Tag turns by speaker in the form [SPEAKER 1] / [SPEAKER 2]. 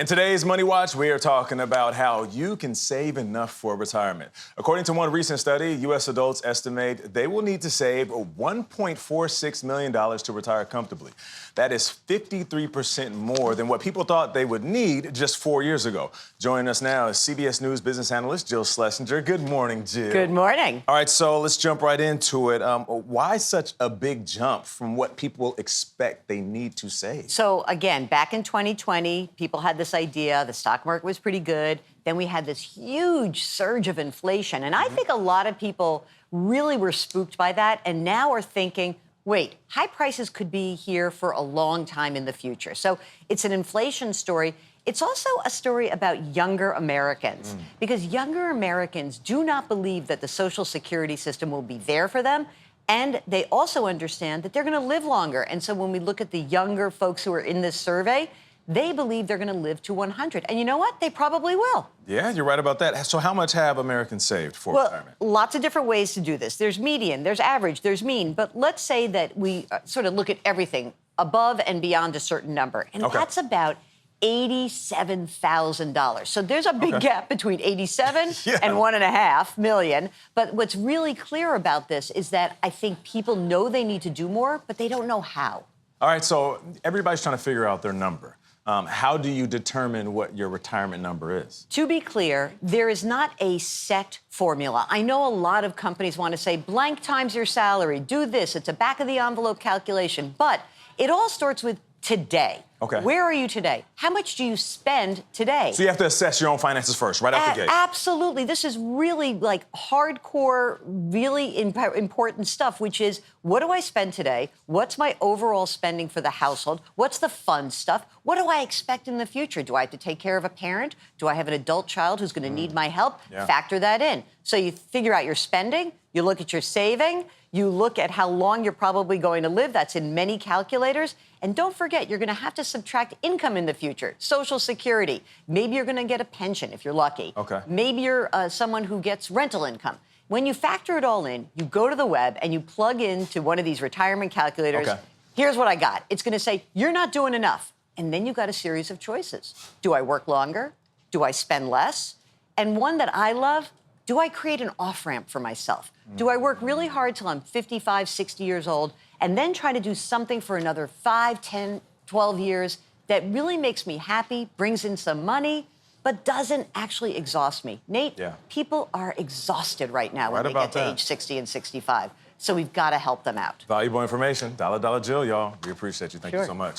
[SPEAKER 1] In today's Money Watch, we are talking about how you can save enough for retirement. According to one recent study, U.S. adults estimate they will need to save $1.46 million to retire comfortably. That is 53% more than what people thought they would need just 4 years ago. Joining us now is CBS News business analyst Jill Schlesinger. Good morning, Jill.
[SPEAKER 2] Good morning.
[SPEAKER 1] All right, so let's jump right into it. Why such a big jump from what people expect they need to save?
[SPEAKER 2] So again, back in 2020, people had this idea, the stock market was pretty good. Then we had this huge surge of inflation. And I think a lot of people really were spooked by that and now are thinking, wait, high prices could be here for a long time in the future. So it's an inflation story. It's also a story about younger Americans, because younger Americans do not believe that the Social Security system will be there for them. And they also understand that they're going to live longer. And so when we look at the younger folks who are in this survey, they believe they're going to live to 100. And you know what? They probably will.
[SPEAKER 1] Yeah, you're right about that. So how much have Americans saved for retirement?
[SPEAKER 2] Lots of different ways to do this. There's median, there's average, there's mean. But let's say that we sort of look at everything above and beyond a certain number. And that's about $87,000. So there's a big gap between 87 and $1.5 million. But what's really clear about this is that I think people know they need to do more, but they don't know how.
[SPEAKER 1] All right, so everybody's trying to figure out their number. How do you determine what your retirement number is?
[SPEAKER 2] To be clear, there is not a set formula. I know a lot of companies want to say blank times your salary, do this. It's a back-of-the-envelope calculation. But it all starts with today.
[SPEAKER 1] Okay.
[SPEAKER 2] Where are you today? How much do you spend today?
[SPEAKER 1] So you have to assess your own finances first, right out the gate.
[SPEAKER 2] Absolutely. This is really like hardcore, really important stuff, which is, what do I spend today? What's my overall spending for the household? What's the fun stuff? What do I expect in the future? Do I have to take care of a parent? Do I have an adult child who's going to need my help? Factor that in. So you figure out your spending, you look at your saving, you look at how long you're probably going to live. That's in many calculators. And don't forget, you're going to have to subtract income in the future, Social Security. Maybe you're going to get a pension if you're lucky. Maybe you're someone who gets rental income. When you factor it all in, you go to the web and you plug into one of these retirement calculators. Here's what I got. It's going to say, you're not doing enough. And then you've got a series of choices. Do I work longer? Do I spend less? And one that I love, do I create an off-ramp for myself? Do I work really hard till I'm 55, 60 years old, and then try to do something for another 5, 10, 12 years that really makes me happy, brings in some money, but doesn't actually exhaust me? Nate, people are exhausted right now when they get to age 60 and 65. So we've got to help them out.
[SPEAKER 1] Valuable information. Dollar Jill, y'all. We appreciate you. Thank you so much.